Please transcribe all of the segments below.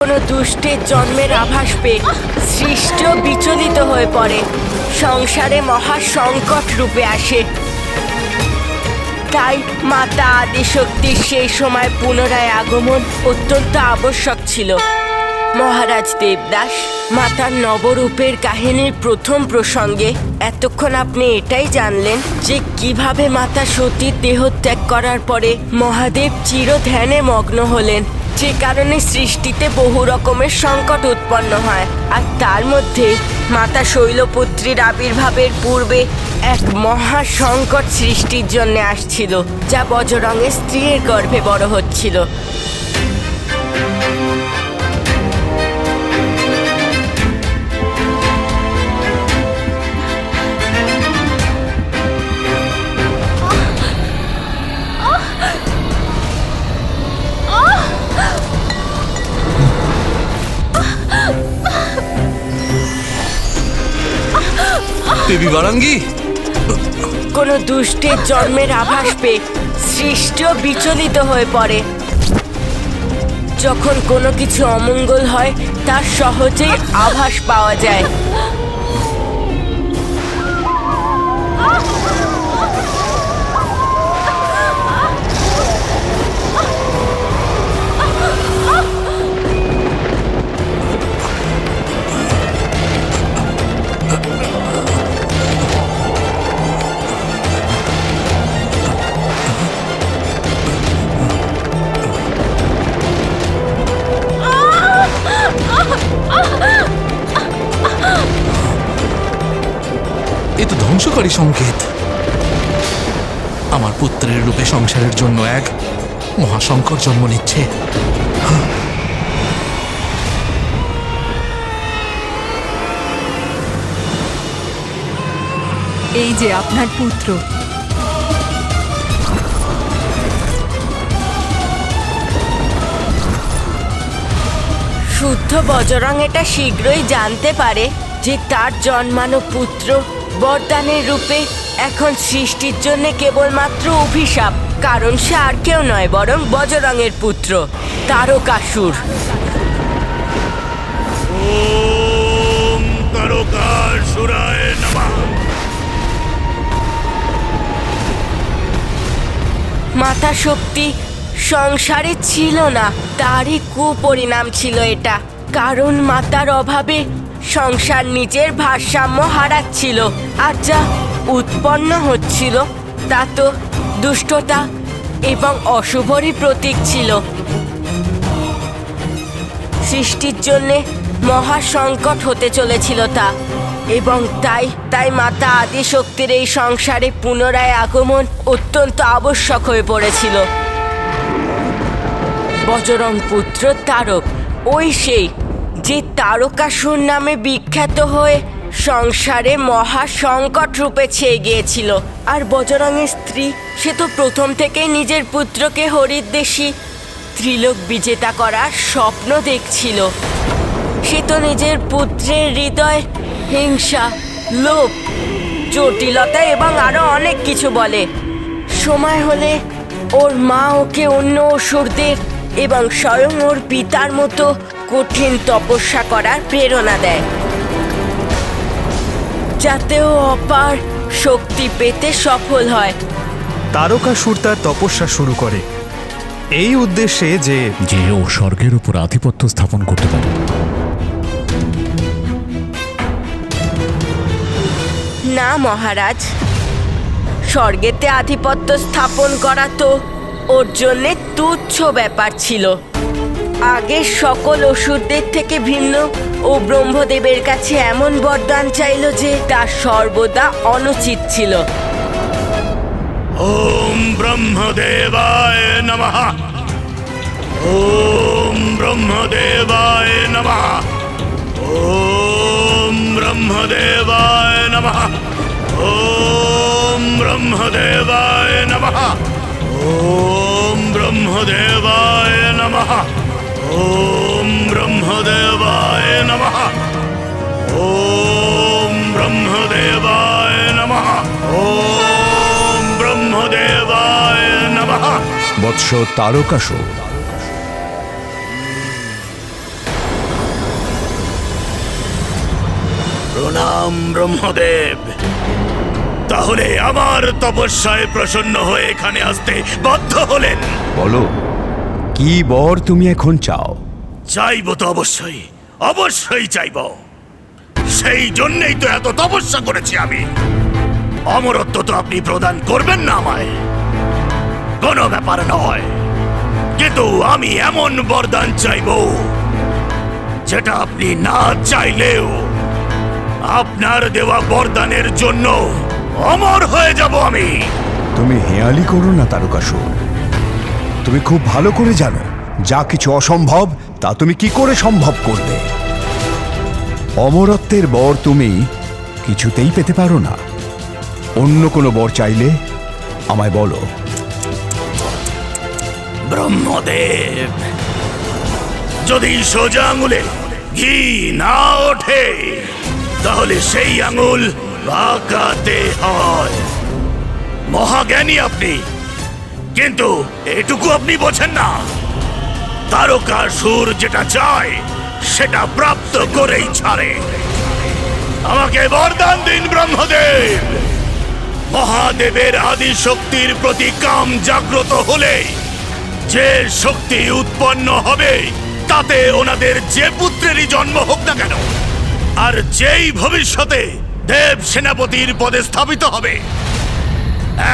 কোনো দুষ্টের জন্মের আভাস পেয়ে সৃষ্টিও বিচলিত হয়ে পড়ে, সংসারে মহা সংকট রূপে আসে। তাই মাতা আদিশক্তির সেই সময় পুনরায় আগমন অত্যন্ত আবশ্যক ছিল। মহারাজ দেবদাস, মাতার নবরূপের কাহিনীর প্রথম প্রসঙ্গে এতক্ষণ আপনি এটাই জানলেন যে কিভাবে মাতা সতীর দেহত্যাগ করার পরে মহাদেব চির ধ্যানে মগ্ন হলেন, যে কারণে সৃষ্টিতে বহু রকমের সংকট উৎপন্ন হয়। আর তার মধ্যে মাতা শৈলপুত্রীর আবির্ভাবের পূর্বে এক মহা সংকট সৃষ্টির জন্য আসছিল, যা বজরঙের স্ত্রীর গর্ভে বড় হচ্ছিল। দেবী বারাঙ্গী, কোনো দুষ্টের জন্মের আভাস পেয়ে সৃষ্টিও বিচলিত হয়ে পড়ে। যখন কোনো কিছু অমঙ্গল হয় তার সহজেই আভাস পাওয়া যায়। এ তো ধ্বংসকারী সংকেত। আমার পুত্রের রূপে সংসারের জন্য এক মহাসংকট জন্ম নিচ্ছে। এই যে আপনার পুত্র। শুদ্ধ বজরং এটা শীঘ্রই জানতে পারে যে তার জন্মানো পুত্র বরদানের রূপে এখন সৃষ্টির জন্য কেবলমাত্র অভিশাপ, কারণ সে আর কেউ নয় বরং বজরঙের পুত্র তারকাসুর। ওম তারকাসুরায় নমঃ। মাতা শক্তি সংসারে ছিল না, তারই কুপরিণাম ছিল এটা। কারণ মাতার অভাবে সংসার নিজের ভারসাম্য হারাচ্ছিল, আর যা উৎপন্ন হচ্ছিল তা তো দুষ্টতা এবং অশুভরই প্রতীক ছিল। সৃষ্টির জন্যে মহা সংকট হতে চলেছিল তা, এবং তাই মাতা আদিশক্তির এই সংসারে পুনরায় আগমন অত্যন্ত আবশ্যক হয়ে পড়েছিল। বজরং পুত্র তারক, ওই সেই যে তারকাসুর নামে বিখ্যাত হয়ে সংসারে মহা সংকট রূপে ছেয়ে গিয়েছিল। আর বজরঙের স্ত্রী, সে তো প্রথম থেকেই নিজের পুত্রকে হরিদ্বেষী ত্রিলোক বিজেতা করার স্বপ্ন দেখছিল। সে তো নিজের পুত্রের হৃদয় হিংসা, লোভ, জটিলতা এবং আরো অনেক কিছু বলে। সময় হলে ওর মা ওকে অন্য অসুরদের এবং স্বয়ং ওর পিতার মতো কঠিন তপস্যা করার প্রেরণা দেয়, যাতে ও অপার শক্তি পেতে সফল হয়। তারকাসুর তার তপস্যা শুরু করে এই উদ্দেশ্যে যে ও স্বর্গের উপর আধিপত্য স্থাপন করতে পারে। না মহারাজ, স্বর্গেতে আধিপত্য স্থাপন করা তো ওর জন্যে তুচ্ছ ব্যাপার ছিল। আগের সকল অসুরদের থেকে ভিন্ন ও ব্রহ্মদেবের কাছে এমন বরদান চাইল যে তা সর্বদা অনুচিত ছিল। ওম ব্রহ্মদেবায় নমঃ। ওম ব্রহ্মদেবায় নমঃ। ওম ব্রহ্মদেবায় নমঃ। ওম ব্রহ্মদেবায় নমঃ। ওম ব্রহ্মদেবায় নমঃ। ওম ব্রহ্মদেবায় নমঃ। ওম ব্রহ্মদেবায় নমঃ। ওম ব্রহ্মদেবায় নমঃ। বৎস তারকাসুর, প্রণাম ব্রহ্মদেব। তাহলে আমার তপস্যায় প্রসন্ন হয়ে এখানে আসতে বাধ্য হলেন? বলো, কি বর তুমি এখন চাও? চাইবো তো অবশ্যই, অবশ্যই চাইবো। সেই জন্যই তো এত তপস্যা করেছি আমি। অমরত্ব তো আপনি প্রদান করবেন না আমায়, কোনো ব্যাপার নয়, কিন্তু আমি এমন বরদান চাইবো যেটা আপনি না চাইলেও আপনার দেওয়া বরদানের জন্য অমর হয়ে যাব আমি। তুমি হেয়ালি করো না তারকাসুর। তুমি খুব ভালো করে জানো যা কিছু অসম্ভব তা তুমি কি করে সম্ভব করবে। অমরত্বের বর তুমি কিছুতেই পেতে পারো না। অন্য কোনো বর চাইলে আমায় বলো। ব্রহ্মদেব, যদি সোজা আঙুলে ঘি না ওঠে তাহলে সেই আঙুল বাঁকাতে হয়। মহাজ্ঞানী আপনি, কিন্তু এটুকু আপনি বোঝেন না, তারকাসুর যেটা চায় সেটা প্রাপ্ত করেই ছাড়ে। আমাকে বরদান দিন ব্রহ্মদেব। মহাদেবের আদি শক্তির প্রতি কাম জাগ্রত হলে যে শক্তি উৎপন্ন হবে তাতে ওনাদের যে পুত্রেরই জন্ম হোক না কেন, আর যেই ভবিষ্যতে দেব সেনাপতির পদে স্থাপিত হবে,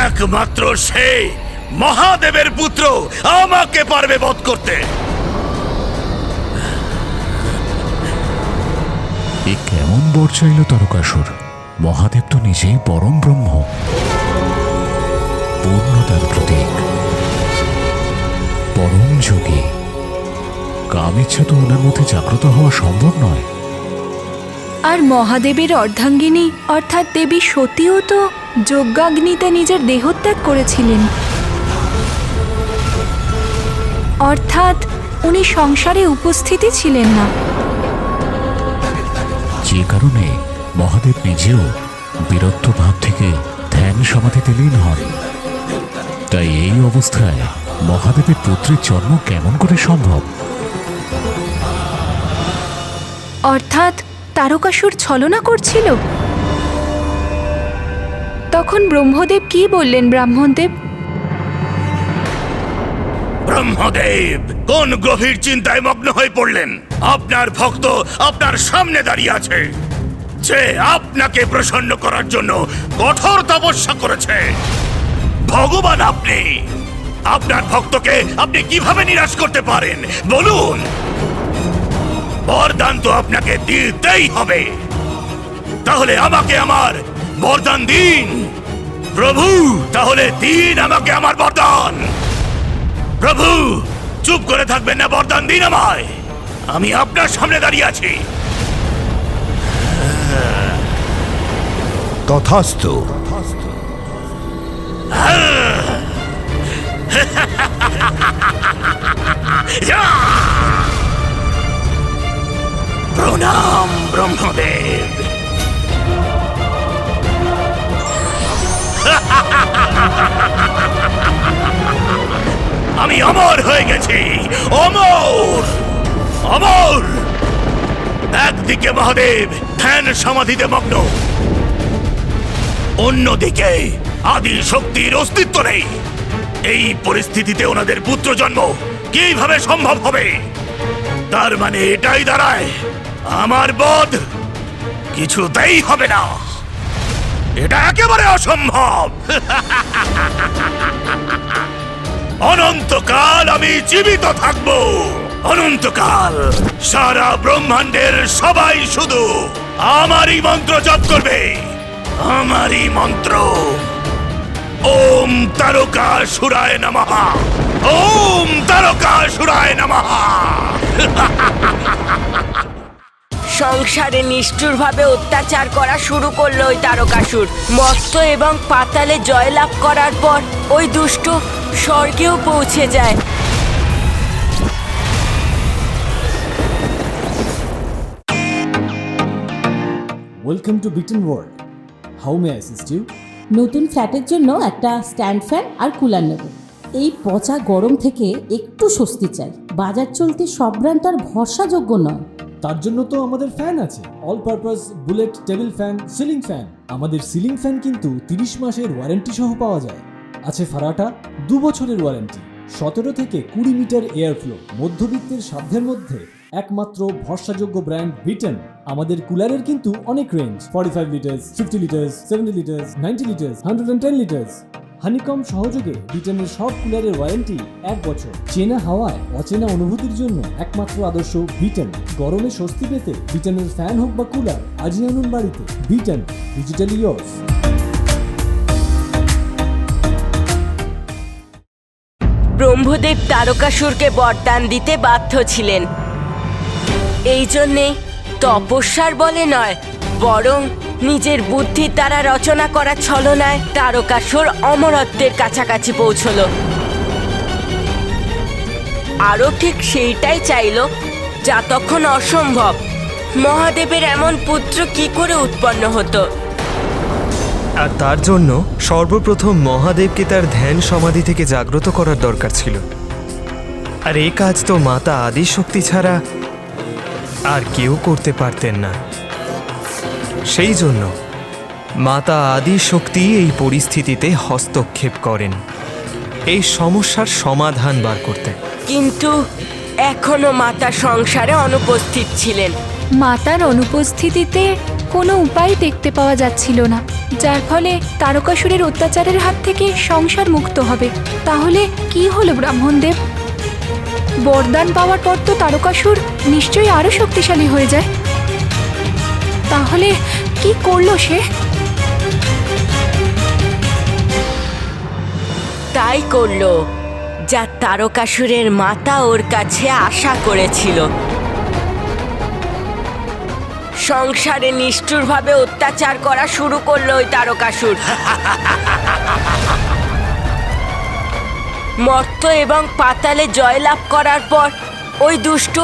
একমাত্র সে মহাদেবের পুত্র আমাকে পারবে বধ করতে। এ কেমন বর চাইল তারকাসুর? মহাদেব তো নিজেই পরম ব্রহ্ম, পূর্ণতার প্রতীক, পরম যোগী। কাম ইচ্ছা তো ওনার মধ্যে জাগ্রত হওয়া সম্ভব নয়। আর মহাদেবের অর্ধাঙ্গিনী অর্থাৎ দেবী সতীও তো যজ্ঞাগ্নিতে নিজের দেহত্যাগ করেছিলেন। অর্থাৎ উনি সংসারে উপস্থিতই ছিলেন না। যে কারণে মহাদেব নিজেও বীরত্ব ভাব থেকে ধ্যান সমাধিতে লীন হন। তাই এই অবস্থায় মহাদেবের পুত্রের জন্ম কেমন করে সম্ভব? অর্থাৎ তারকাসুর ছলনা করছিল। তখন ব্রহ্মদেব কি বললেন ব্রাহ্মণদেব? ব্রহ্মদেব কোন গভীর চিন্তায় মগ্ন হয়ে পড়লেন? আপনার ভক্ত আপনার সামনে দাঁড়িয়ে আছে, যে আপনাকে প্রসন্ন করার জন্য কঠোর তপস্যা করেছে। ভগবান আপনি, আপনার ভক্তকে আপনি কিভাবে নিরাশ করতে পারেন বলুন? বরদান তো আপনাকে দিতেই হবে। তাহলে আমাকে আমার বরদান দিন প্রভু, তাহলে দিন আমাকে আমার বরদান। প্রভু, চুপ করে থাকবেন না, বরদান দিন আমায়। আমি আপনার সামনে দাঁড়িয়ে আছি। তথাস্তু। প্রণাম ব্রহ্মদেব। আমি অমর হয়ে গেছি, অমর, অমর। একদিকে মহাদেব ধ্যান সমাধিতে মগ্ন, অন্যদিকে আদি শক্তির অস্তিত্ব নেই। এই পরিস্থিতিতে ওনাদের পুত্র জন্ম কিভাবে সম্ভব হবে? তার মানে এটাই দাঁড়ায় আমার বধ কিছুতেই হবে না। এটা একেবারে অসম্ভব। অনন্তকাল আমি জীবিত থাকব, অনন্তকাল সারা ব্রহ্মাণ্ডের সবাই শুধু আমারই মন্ত্র জপ করবে, আমারই মন্ত্র। ওম তারকাসুরায় নমঃ, ওম তারকাসুরায় নমঃ। সংসারে নিষ্ঠুরভাবে অত্যাচার করা শুরু করলো ওই তারকাসুর। মর্ত্য এবং পাতালে জয়লাভ করার পর ওই দুষ্ট স্বর্গেও পৌঁছে যায়। Welcome to Biten world. How may assist you? নতুন ফ্ল্যাটের জন্য একটা স্ট্যান্ড ফ্যান আর কুলার নেব। এই পচা গরম থেকে একটু স্বস্তি চাই। বাজার চলতে সব ব্র্যান্ড আর ভরসাযোগ্য নয়। তার জন্য তো আমাদের ফ্যান আছে, all purpose bullet table fan, ceiling fan. আমাদের সিলিং ফ্যান কিন্তু 30 মাসের ওয়ারেন্টি সহ পাওয়া যায়। আছে ফারাটা 2 বছরের ওয়ারেন্টি, 17 থেকে 20 মিটার এয়ার ফ্লো, মধ্যবিত্তের সাধ্যের মধ্যে একমাত্র ভরসাযোগ্য ব্র্যান্ড বিটন। আমাদের কুলারের কিন্তু অনেক range, 45 litres, 50 litres, 70 litres, 90 litres, 110 litres. Honeycomb সহযোগে বিটনের সব কুলারের ওয়ারেন্টি 1 বছর। চেনা হাওয়ায় অচেনা অনুভূতির জন্য একমাত্র আদর্শ বিটন। গরমে স্বস্তি পেতে বিটনের ফ্যান হোক বা কুলার, আজই আনুন বাড়িতে। বিটন, ডিজিটালি ইয়ার্স। ব্রহ্মদেব তারকাসুরকে বরদান দিতে বাধ্য ছিলেন। এই জন্যে তপস্যার বলে নয়, বরং নিজের বুদ্ধির দ্বারা রচনা করা ছলনায় তারকাসুর অমরত্বের কাছাকাছি পৌঁছল। আরও ঠিক সেইটাই চাইল যা তখন অসম্ভব। মহাদেবের এমন পুত্র কি করে উৎপন্ন হতো? আর তার জন্য সর্বপ্রথম মহাদেবকে তার ধ্যান সমাধি থেকে জাগ্রত করার দরকার ছিল। আর এই কাজ তো মাতা আদিশক্তি ছাড়া আর কেউ করতে পারতেন না। সেই জন্য মাতা আদিশক্তি এই পরিস্থিতিতে হস্তক্ষেপ করেন এই সমস্যার সমাধান বার করতে। কিন্তু এখনো মাতা সংসারে অনুপস্থিত ছিলেন। মাতার অনুপস্থিতিতে কোনো উপায় দেখতে পাওয়া যাচ্ছিল না, যার ফলে তারকাসুরের অত্যাচারের হাত থেকে সংসার মুক্ত হবে। তাহলে কি হলো ব্রাহ্মণদেব? বরদান পাওয়ার পর তো তারকাসুর নিশ্চয়ই আরো শক্তিশালী হয়ে যায়। তাহলে কি করলো সে? তাই করলো যা তারকাসুরের মাতা ওর কাছে আশা করেছিল। সংসারে নিষ্ঠুরভাবে অত্যাচার করা শুরু করলো ওই তারকাসুর। মর্ত এবং পাতালে জয়লাভ করার পর ওই দুষ্ট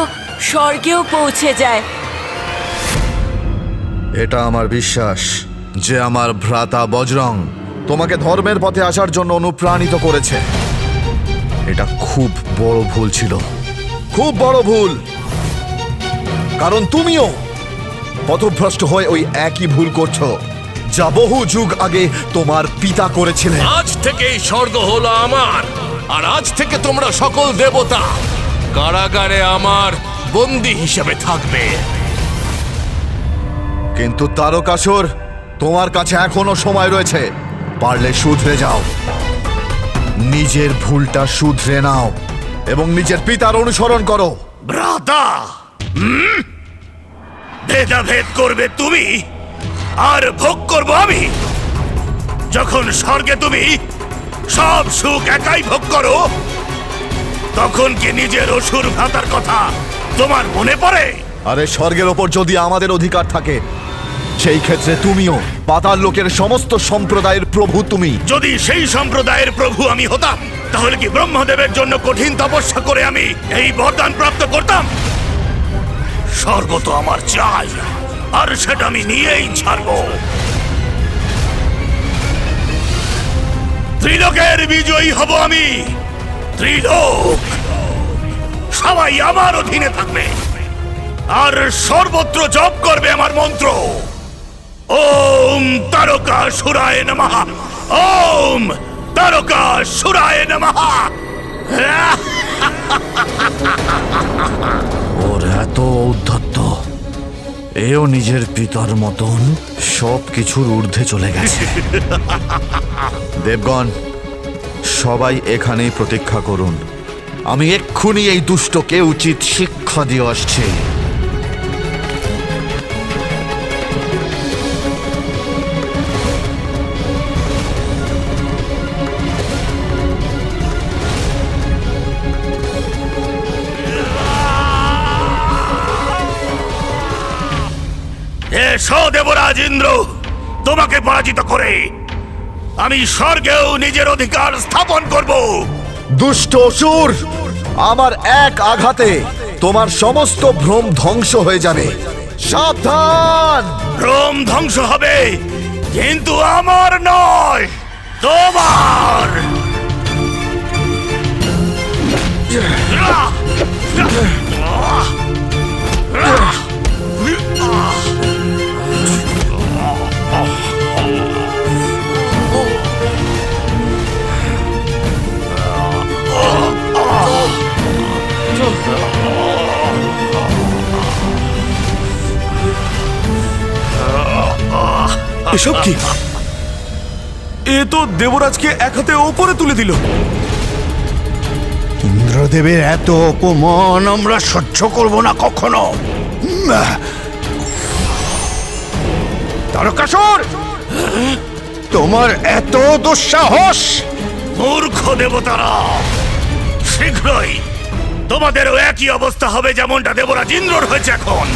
স্বর্গেও পৌঁছে যায়। এটা আমার বিশ্বাস যে আমার ভ্রাতা বজরং তোমাকে ধর্মের পথে আসার জন্য অনুপ্রাণিত করেছে। এটা খুব বড় ভুল ছিল, খুব বড় ভুল। কারণ তুমিও পথভ্রষ্ট হয়ে ওই একই ভুল করছো যা বহু যুগ আগে তোমার পিতা করেছিলেন। আজ থেকে এই স্বর্গ হলো আমার, আর আজ থেকে তোমরা সকল দেবতা কারাগারে আমার বন্দী হিসেবে থাকবে। কিন্তু তারকাসুর, তোমার কাছে এখনো সময় রয়েছে। পারলে শুধরে যাও, নিজের ভুলটা শুধরে নাও এবং নিজের পিতার অনুসরণ করো। ভ্রাতা, ভেদাভেদ করবে তুমি আর ভোগ করব আমি। যখন স্বর্গে তুমি সব সুখ একাই ভোগ করো, তখন কি নিজের অসুর ভ্রাতার কথা তোমার মনে পড়ে? আরে স্বর্গের ওপর যদি আমাদের অধিকার থাকে, সেই ক্ষেত্রে তুমিও পাতাল লোকের সমস্ত সম্প্রদায়ের প্রভু তুমি। যদি সেই সম্প্রদায়ের প্রভু আমি হতাম, তাহলে কি ব্রহ্মদেবের জন্য কঠিন তপস্যা করে আমি এই বরদান প্রাপ্ত করতাম? স্বর্গ তো আমার চাই, আর সেটা আমি নিয়েই ছাড়বো। ত্রিলোকের বিজয়ী হব আমি। ত্রিলোক সবাই আমার অধীনে থাকবে, আর সর্বত্র জপ করবে আমার মন্ত্র। ওম তারকাসুরায় নমঃ, ওম তারকাসুরায় নমঃ। ওর এত ঔদ্ধত্য, এও নিজের পিতার মতন সব কিছুর ঊর্ধ্বে চলে গেছে। দেবগণ, সবাই এখানেই প্রতীক্ষা করুন। আমি এক্ষুনি এই দুষ্টকে উচিত শিক্ষা দিয়ে আসছি। এসো দেবরাজ ইন্দ্র, তোমাকে পরাজিত করে আমি স্বর্গেও নিজের অধিকার স্থাপন করব। দুষ্ট অসুর, আমার এক আঘাতে তোমার সমস্ত ভ্রম ধ্বংস হয়ে যাবে। সাবধান! ভ্রম ধ্বংস হবে, কিন্তু আমার নয়, তোমার। এসব কি? এ তো দেবরাজকে এক হাতে ওপরে তুলে দিল। ইন্দ্রদেবের এত অপমান আমরা সহ্য করব না কখনো। তারকাসুর, তোমার এত দুঃসাহস! মূর্খ দেবতারা, শীঘ্রই তোমাদেরও একই অবস্থা হবে যেমনটা দেবরাজ ইন্দ্রর হয়েছে এখন।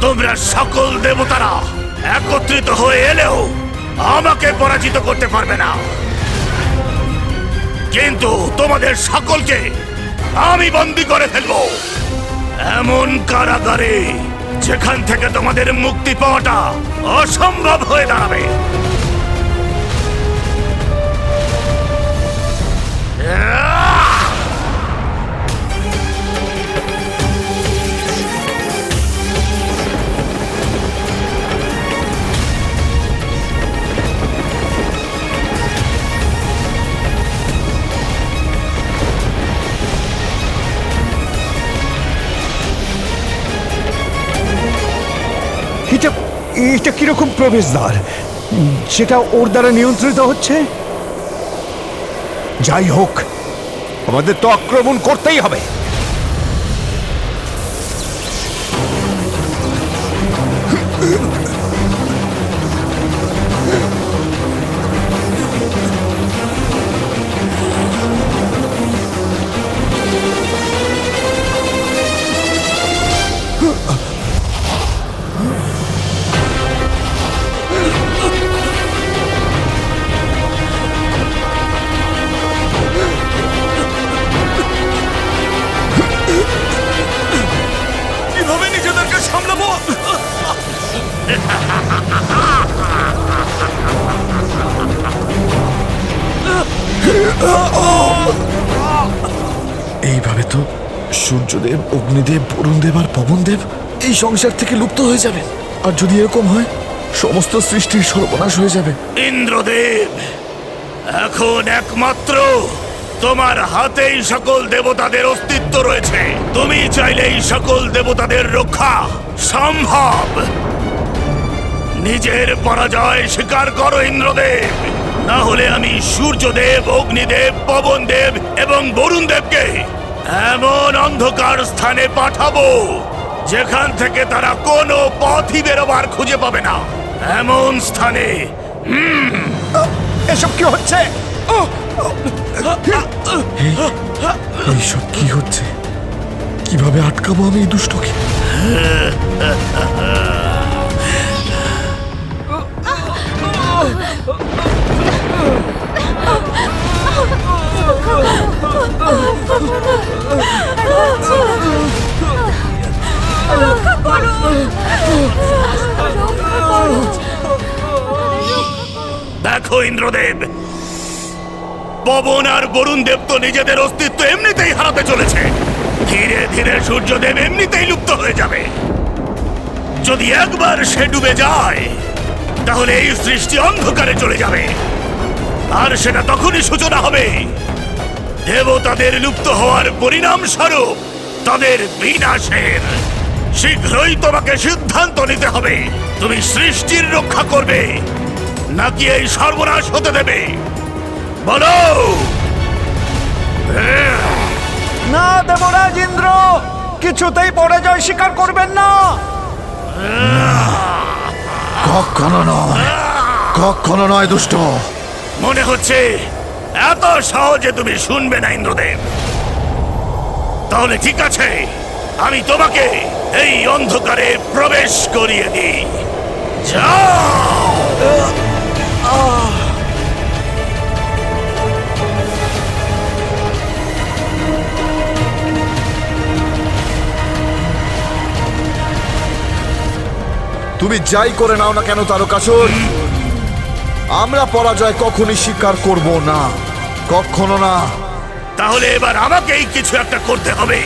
তোমরা সকল দেবতারা একত্রিত হয়ে এলেও আমাকে পরাজিত করতে পারবে না, কিন্তু তোমাদের সকলকে আমি বন্দী করে ফেলবো এমন কারাগারে যেখান থেকে তোমাদের মুক্তি পাওয়াটা অসম্ভব হয়ে দাঁড়াবে। এটা এটা কিরকম প্রবেশদ্বার যেটা ওর দ্বারা নিয়ন্ত্রিত হচ্ছে? যাই হোক, আমাদের তো আক্রমণ করতেই হবে। কিভাবে নিজেদেরকে সামলাবো? এইভাবে তো সূর্যদেব, অগ্নিদেব, বরুণদেব আর পবনদেব এই সংসার থেকে লুপ্ত হয়ে যাবে। আর যদি এরকম হয়, সমস্ত সৃষ্টির সর্বনাশ হয়ে যাবে। ইন্দ্রদেব, এখন একমাত্র তোমার হাতেই সকল দেবতাদের অস্তিত্ব রয়েছে। তুমি চাইলেই সকল দেবতাদের রক্ষা সম্ভব। নিজের পরাজয় স্বীকার করো ইন্দ্রদেব, না হলে আমি সূর্যদেব, অগ্নিদেব, পবনদেব এবং বরুণদেবকে এমন অন্ধকার স্থানে পাঠাবো যেখান থেকে তারা কোনো পথই বেরোবার খুঁজে পাবে না। এমন স্থানে এসব কি হচ্ছে? এইসব কি হচ্ছে? কিভাবে আটকাবো আমি এই দুষ্টকে? দেখো ইন্দ্রদেব, পবন আর বরুণ দেব তো নিজেদের অস্তিত্ব এমনিতেই হারাতে চলেছে। ধীরে ধীরে সূর্যদেব এমনিতেই লুপ্ত হয়ে যাবে। যদি একবার সে ডুবে যায়, তাহলে এই সৃষ্টি অন্ধকারে চলে যাবে। আর সেটা তখনই সূচনা হবে দেবতাদের লুপ্ত হওয়ার পরিণাম স্বরূপ তাদের বিনাশের। শীঘ্রই তোমাকে সিদ্ধান্ত নিতে হবে, তুমি সৃষ্টির রক্ষা করবে নাকি এই সর্বনাশ হতে দেবে? বলো। না দেবরাজ ইন্দ্র, কিছুতেই পরাজয় স্বীকার করবেন না। কখনো নয় দুষ্ট। মনে হচ্ছে এত সহজে তুমি শুনবে না ইন্দ্রদেব। তাহলে ঠিক আছে, আমি তোমাকে এই অন্ধকারে প্রবেশ করিয়ে দিই। যাও। তুমি যাই করে নাও না কেন তারকাসুর, আমরা পরাজয় কখনই স্বীকার করব না, কখনো না। তাহলে এবার আমাকেই কিছু একটা করতে হবে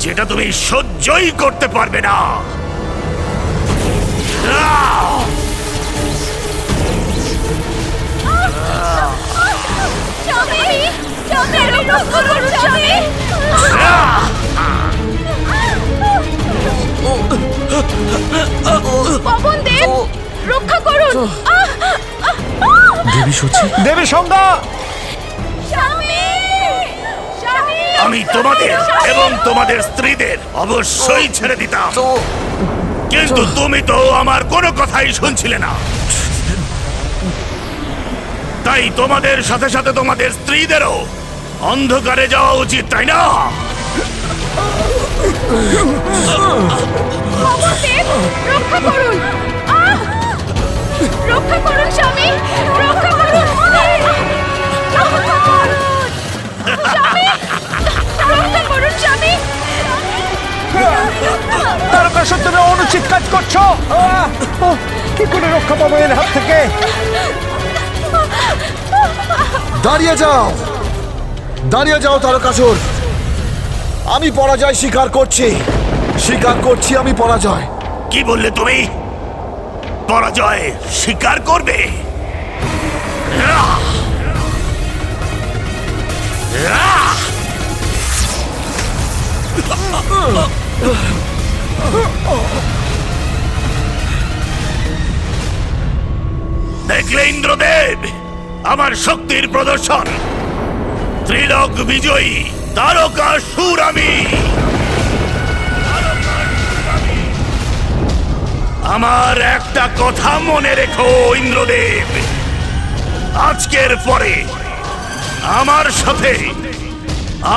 যেটা তুমি সহ্যই করতে পারবে না। পবন দেব, রক্ষা করুন! দেবী সত্যি দেবী সংজ্ঞা! আমি তোমাদের এবং তোমাদের স্ত্রীদের অবশ্যই ছেড়ে দিতাম, কিন্তু তুমি তো আমার কোনো কথাই শুনছিলে না। তাই তোমাদের সাথে সাথে তোমাদের স্ত্রীদেরও অন্ধকারে যাওয়া উচিত, তাই না? রক্ষা করুন! রক্ষা করুন স্বামী! রক্ষা করুন! রক্ষা করুন স্বামী! তারকাসুর, তুমি অনুচিত কাজ করছো। কি করে রক্ষা পাবো এর হাত থেকে? দাঁড়িয়ে যাও তারকাসুর। আমি পরাজয় স্বীকার করছি আমি পরাজয়। কি বললে তুমি? পরাজয় স্বীকার করবে? দেখলে ইন্দ্রদেব, আমার শক্তির প্রদর্শন। ত্রিলোক বিজয়ী তারকাসুর আমি। আমার একটা কথা মনে রেখো ইন্দ্রদেব, আজকের পরে আমার সাথে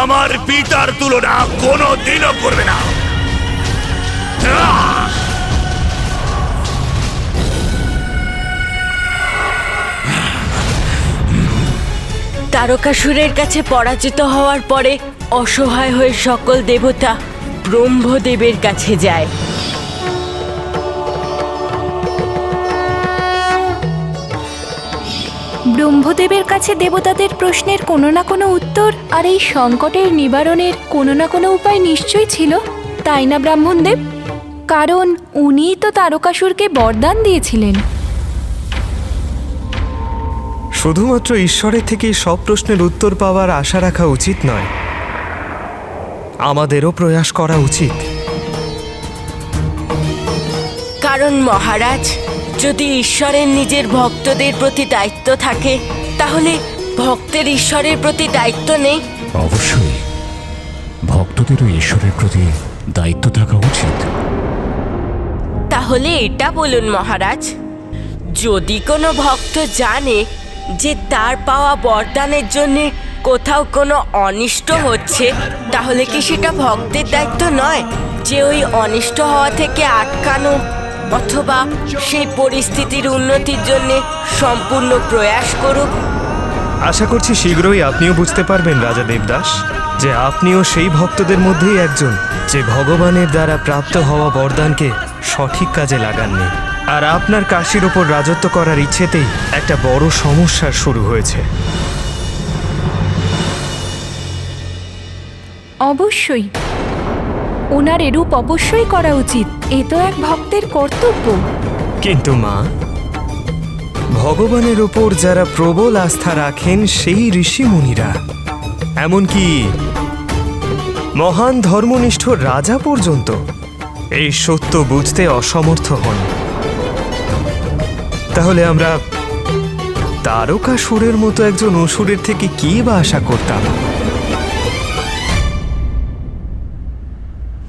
আমার পিতার তুলনা কোনো দিনও করবে না। তারকাসুরের কাছে পরাজিত হওয়ার পরে অসহায় হয়ে সকল দেবতা ব্রহ্মদেবের কাছে যায়। ব্রহ্মদেবের কাছে দেবতাদের প্রশ্নের কোনো না কোনো উত্তর আর এই সংকটের নিবারণের কোনো না কোনো উপায় নিশ্চয়ই ছিল, তাই না ব্রাহ্মণদেব? কারণ উনিই তো তারকাসুরকে বরদান দিয়েছিলেন। শুধুমাত্র ঈশ্বরের থেকে সব প্রশ্নের উত্তর পাওয়ার আশা রাখা উচিত নয়, আমাদেরও প্রয়াস করা উচিত। কারণ মহারাজ, যদি ঈশ্বরের নিজের ভক্তদের প্রতি দায়িত্ব থাকে, তাহলে ভক্তের ঈশ্বরের প্রতি দায়িত্ব নেই? অবশ্যই ভক্তদেরও ঈশ্বরের প্রতি দায়িত্ব থাকা উচিত। তাহলে এটা বলুন মহারাজ, যদি কোনো ভক্ত জানে যে তার পাওয়া বরদানের জন্য কোথাও কোনো অনিষ্ট হচ্ছে, তাহলে কি সেটা ভক্তের দায়িত্ব নয় যে ওই অনিষ্ট হওয়া থেকে আটকানো অথবা সেই পরিস্থিতির উন্নতির জন্য সম্পূর্ণ প্রয়াস করুক? আশা করছি শীঘ্রই আপনিও বুঝতে পারবেন রাজা দেবদাস যে আপনিও সেই ভক্তদের মধ্যেই একজন যে ভগবানের দ্বারা প্রাপ্ত হওয়া বরদানকে সঠিক কাজে লাগাননি। আর আপনার কাশীর ওপর রাজত্ব করার ইচ্ছেতেই একটা বড় সমস্যার শুরু হয়েছে। অবশ্যই ওনার এরূপ অবশ্যই করা উচিত, এ তো এক ভক্তের কর্তব্য। কিন্তু মা, ভগবানের ওপর যারা প্রবল আস্থা রাখেন সেই ঋষিমুনিরা, এমনকি মহান ধর্মনিষ্ঠ রাজা পর্যন্ত এই সত্য বুঝতে অসমর্থ হন। তাহলে আমরা তারকাসুরের মতো একজন অসুরের থেকে কি বা আশা করতাম?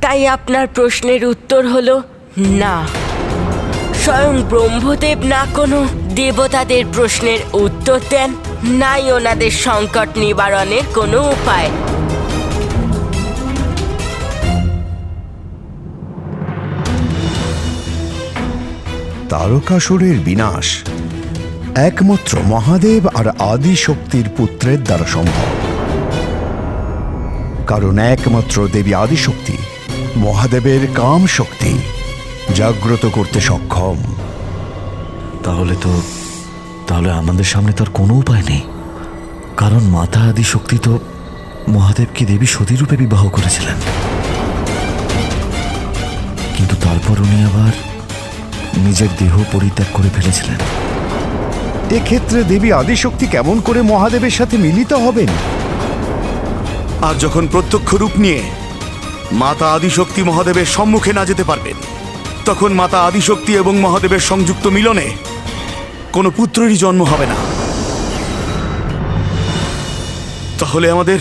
তাই আপনার প্রশ্নের উত্তর হলো না। স্বয়ং ব্রহ্মদেব না কোনো দেবতাদের প্রশ্নের উত্তর দেন, নাই ওনাদের সংকট নিবারণের কোনো উপায়। তারকাসুরের বিনাশ একমাত্র মহাদেব আর আদি শক্তির পুত্রের দ্বারা সম্ভব। কারণ একমাত্র দেবী আদিশক্তি মহাদেবের কাম শক্তি জাগ্রত করতে সক্ষম। তাহলে আমাদের সামনে তার কোনো উপায় নেই, কারণ মাতা আদিশক্তি তো মহাদেবকে দেবী সতীরূপে বিবাহ করেছিলেন, কিন্তু তারপর উনি আবার নিজের দেহ পরিত্যাগ করে ফেলেছিলেন। এক্ষেত্রে দেবী আদিশক্তি কেমন করে মহাদেবের সাথে মিলিত হবেন? আর যখন প্রত্যক্ষ রূপ নিয়ে মাতা আদিশক্তি মহাদেবের সম্মুখে না যেতে পারবেন, তখন মাতা আদিশক্তি এবং মহাদেবের সংযুক্ত মিলনে কোনো পুত্রেরই জন্ম হবে না। তাহলে আমাদের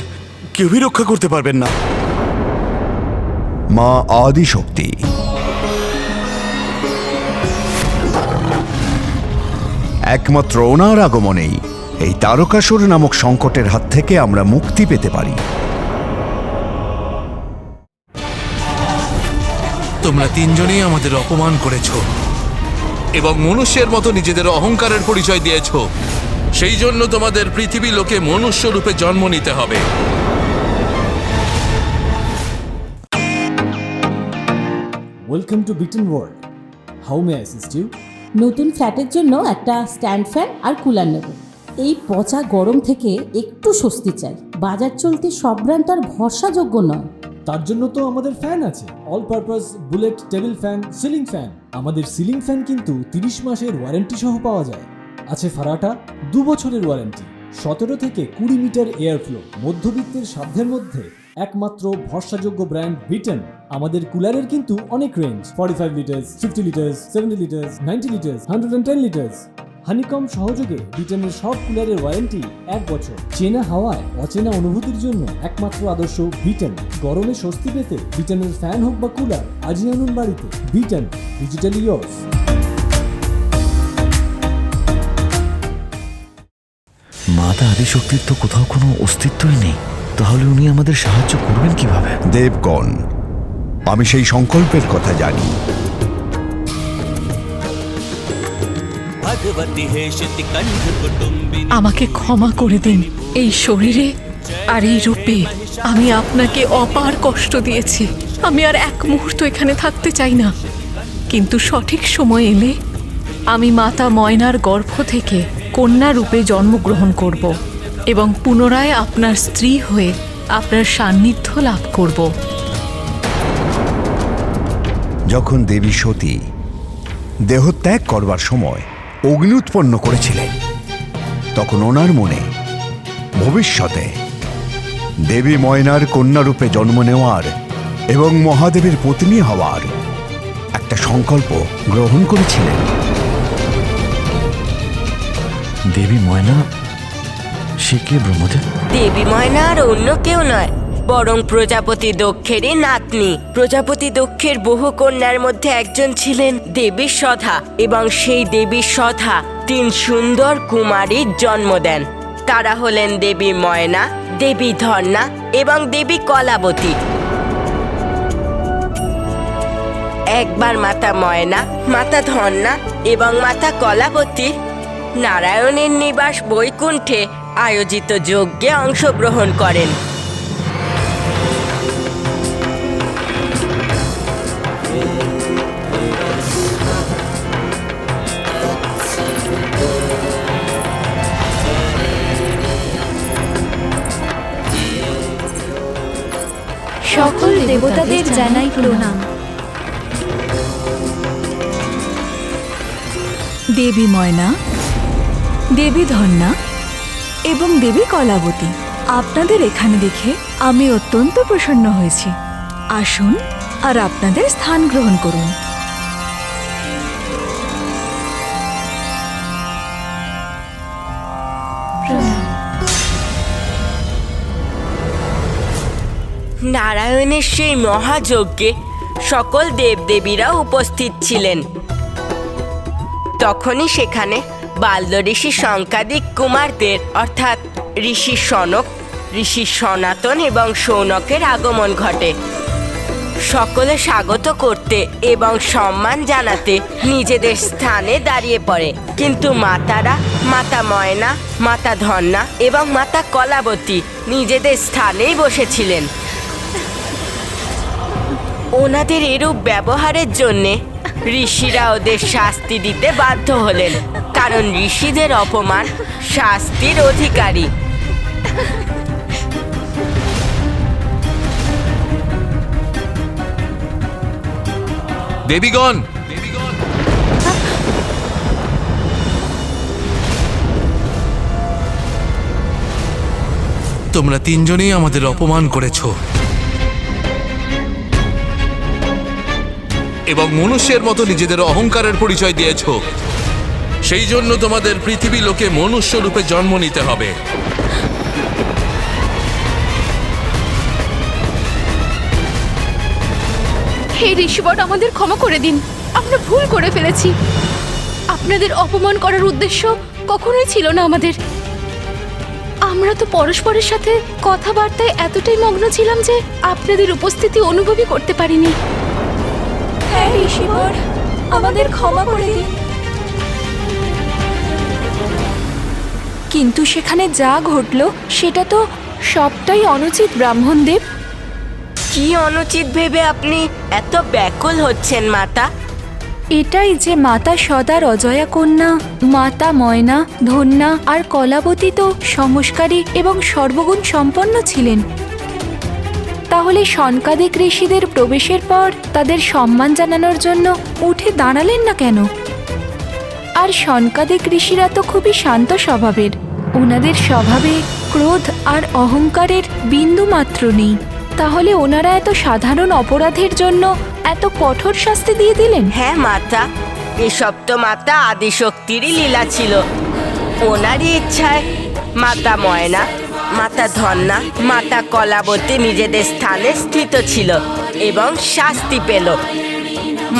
কেউই রক্ষা করতে পারবেন না। মা আদিশক্তি একমাত্র ওনার আগমনেই এই তারকাসুর নামক সংকটের হাত থেকে আমরা মুক্তি পেতে পারি। তোমরা তিনজনেই আমাদের অপমান করেছ এবং মনুষ্যের মতো নিজেদের অহংকারের পরিচয় দিয়েছ। সেই জন্য তোমাদের পৃথিবী লোকে মনুষ্য রূপে জন্ম নিতে হবে। Welcome to Biten world. How may I assist you? নতুন ফ্ল্যাটের জন্য একটা স্ট্যান্ড ফ্যান আর কুলার নেব। এই পচা গরম থেকে একটু স্বস্তি চাই। বাজার চলতে সব ব্র্যান্ড তো আর ভরসাযোগ্য নয়। তার জন্য তো আমাদের ফ্যান আছে, all purpose bullet table fan, ceiling fan. আমাদের সিলিং ফ্যান কিন্তু 30 মাসের ওয়ারেন্টি সহ পাওয়া যায়। আছে ফারাটা 2 বছরের ওয়ারেন্টি, 17 থেকে 20 মিটার এয়ার ফ্লো, মধ্যবিত্তের সাধ্যের মধ্যে একমাত্র ভরসাযোগ্য ব্র্যান্ড বিটেন। আমাদের কুলারের কিন্তু অনেক range, 45 litres, 50 litres, 70 litres, 90 litres, 110 litres. Honeycomb সহযোগে বিটেনের সব কুলারের ওয়ারেন্টি 1 বছর। চেনা হাওয়ায় অচেনা অনুভূতির জন্য একমাত্র আদর্শ বিটেন। গরমে স্বস্তি পেতে বিটেনের ফ্যান হোক বা কুলার আজই আনুন বাড়িতে। Beaten, digitally yours. মাতা আদিশক্তির তো কোথাও কোনো অস্তিত্বই নেই, তাহলে উনি আমাদের সাহায্য করবেন কিভাবে? দেবগণ, আমি সেই সংকল্পের কথা জানি। আমাকে ক্ষমা করে দিন। এই শরীরে আর এই রূপে আমি আপনাকে অপার কষ্ট দিয়েছি। আমি আর এক মুহূর্ত এখানে থাকতে চাই না, কিন্তু সঠিক সময় এলে আমি মাতা ময়নার গর্ভ থেকে কন্যা রূপে জন্মগ্রহণ করব এবং পুনরায় আপনার স্ত্রী হয়ে আপনার সান্নিধ্য লাভ করব। যখন দেবী সতী দেহত্যাগ করবার সময় অগ্নি উৎপন্ন করেছিলেন, তখন ওনার মনে ভবিষ্যতে দেবী ময়নার কন্যারূপে জন্ম নেওয়ার এবং মহাদেবের পত্নী হওয়ার একটা সংকল্প গ্রহণ করেছিলেন। দেবী ময়না, সে কে ব্রহ্মদেব? দেবী ময়না আর অন্য কেউ নয়, বরং প্রজাপতি দক্ষেরই নাতনি। প্রজাপতি দক্ষের বহু কন্যার মধ্যে একজন ছিলেন দেবী সধা, এবং সেই দেবী সধা 3 সুন্দর কুমারীর জন্ম দেন। তারা হলেন দেবী ময়না, দেবী ধর্ণা এবং দেবী কলাবতী। একবার মাতা ময়না, মাতা ধর্ণা এবং মাতা কলাবতী নারায়ণের নিবাস বৈকুণ্ঠে আয়োজিত যজ্ঞে অংশগ্রহণ করেন। সকল দেবতাদের জানাই প্রণাম। দেবী ময়না, দেবী ধন্যা এবং দেবী কলাবতী, আপনাদের এখানে দেখে আমি অত্যন্ত প্রসন্ন হয়েছি। আসুন আর আপনাদের স্থান গ্রহণ করুন। নারায়ণের সেই মহাযজ্ঞে সকল দেবদেবীরা উপস্থিত ছিলেন। তখনই সেখানে বাল্য ঋষি শঙ্কাদিক কুমারদের অর্থাৎ ঋষি সনক, ঋষি সনাতন এবং সৌনকের আগমন ঘটে। সকলে স্বাগত করতে এবং সম্মান জানাতে নিজেদের স্থানে দাঁড়িয়ে পড়ে, কিন্তু মাতারা, মাতা ময়না, মাতা ধন্যা এবং মাতা কলাবতী নিজেদের স্থানেই বসেছিলেন। ওনাদের এরূপ ব্যবহারের জন্যে ঋষিরা ওদের শাস্তি দিতে বাধ্য হলেন, কারণ ঋষিদের অপমান শাস্তির অধিকারী। দেবীগণ, তোমরা তিনজনেই আমাদের অপমান করেছো এবং মনুষ্যের মতো নিজেদের অহংকারের পরিচয় দিয়েছো। সেই জন্য তোমাদের পৃথিবী লোকে মনুষ্য রূপে জন্ম নিতে হবে। হে ঋষিবর, আমাদের ক্ষমা করে দিন, আমরা ভুল করে ফেলেছি। আপনাদের অপমান করার উদ্দেশ্য কখনোই ছিল না আমাদের। আমরা তো পরস্পরের সাথে কথাবার্তায় এতটাই মগ্ন ছিলাম যে আপনাদের উপস্থিতি অনুভবই করতে পারিনি। হ্যাঁ ঋষিবর, আমাদের ক্ষমা করে দিন। কিন্তু সেখানে যা ঘটল সেটা তো সবটাই অনুচিত ব্রাহ্মণদেব। কি অনুচিত ভেবে আপনি এত ব্যাকুল হচ্ছেন মাতা? এটাই যে মাতা সদার অজয়া কন্যা, মাতা ময়না, ধন্যা আর কলাবতী তো সংস্কারী এবং সর্বগুণ সম্পন্ন ছিলেন। তাহলে শনকাদিক ঋষিদের প্রবেশের পর তাদের সম্মান জানানোর জন্য উঠে দাঁড়ালেন না কেন? আর শনকাদিক ঋষিরা তো খুবই শান্ত স্বভাবের। ওনাদের স্বভাবে ক্রোধ আর অহংকারের বিন্দু মাত্র নেই। তাহলে ওনারা এত সাধারণ অপরাধের জন্য এত কঠোর শাস্তি দিয়ে দিলেন? হ্যাঁ মাতা, এসব তো মাতা আদিশক্তিরই লীলা ছিল। ওনারই ইচ্ছায় মাতা ময়না, মাতা ধন্যা, মাতা কলাবতী নিজেদের স্থানে স্থিত ছিল এবং শাস্তি পেল।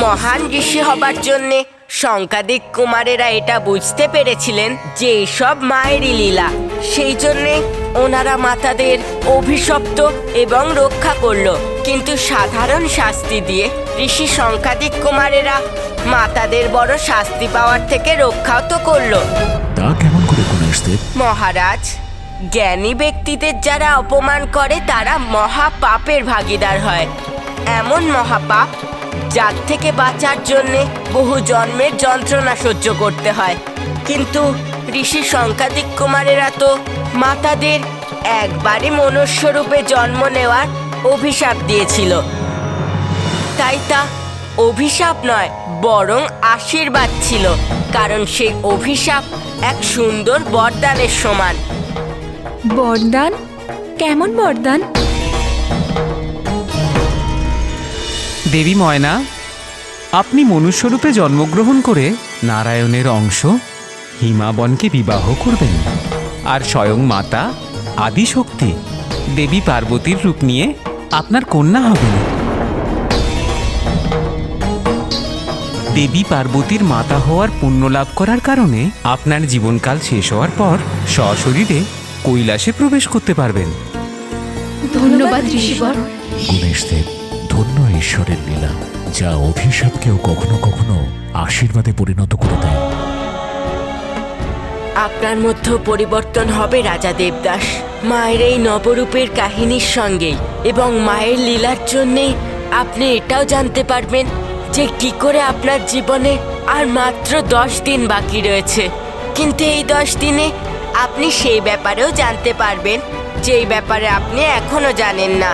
মহান ঋষি হবার জন্যে শঙ্কাদিক কুমারেরা এটা বুঝতে পেরেছিলেন যে এসব মায়েরই লীলা। সেই জন্যে ওনারা মাতাদের অভিশপ্ত এবং রক্ষা করলো। কিন্তু সাধারণ শাস্তি দিয়ে ঋষি শঙ্কাদিক কুমারেরা মাতাদের বড় শাস্তি পাওয়ার থেকে রক্ষাও তো করলো। তা কেমন করে গণেশদেব? মহারাজ, জ্ঞানী ব্যক্তিদের যারা অপমান করে তারা মহাপাপের ভাগীদার হয়। এমন মহাপাপ যার থেকে বাঁচার জন্যে বহু জন্মের যন্ত্রণা সহ্য করতে হয়। কিন্তু ঋষি শঙ্কাদিক কুমারেরা তো মাতাদের একবারই মনুষ্যরূপে জন্ম নেওয়ার অভিশাপ দিয়েছিল। তাই তা অভিশাপ নয়, বরং আশীর্বাদ ছিল, কারণ সেই অভিশাপ এক সুন্দর বরদানের সমান। বরদান? কেমন বরদান? দেবী ময়না, আপনি মনুষ্যরূপে জন্মগ্রহণ করে নারায়ণের অংশ হিমাবনকে বিবাহ করবেন, আর স্বয়ং মাতা আদিশক্তি দেবী পার্বতীর রূপ নিয়ে আপনার কন্যা হবেন। দেবী পার্বতীর মাতা হওয়ার পুণ্য লাভ করার কারণে আপনার জীবনকাল শেষ হওয়ার পর সশরীরে কৈলাসে প্রবেশ করতে পারবেন। ধন্যবাদ ঋষিবর। গণেশদেব, ধন্য ঈশ্বরের লীলা, যা অভিশাপকেও কখনো কখনো আশীর্বাদে পরিণত করে দেয়। আপনার মধ্যে পরিবর্তন হবে রাজা দেবদাস। মায়ের এই নবরূপের কাহিনীর সঙ্গেই এবং মায়ের লীলার জন্যেই আপনি এটাও জানতে পারবেন যে কি করে আপনার জীবনে আর মাত্র 10 দিন বাকি রয়েছে। কিন্তু এই 10 দিনে আপনি সেই ব্যাপারেও জানতে পারবেন যেই ব্যাপারে আপনি এখনো জানেন না।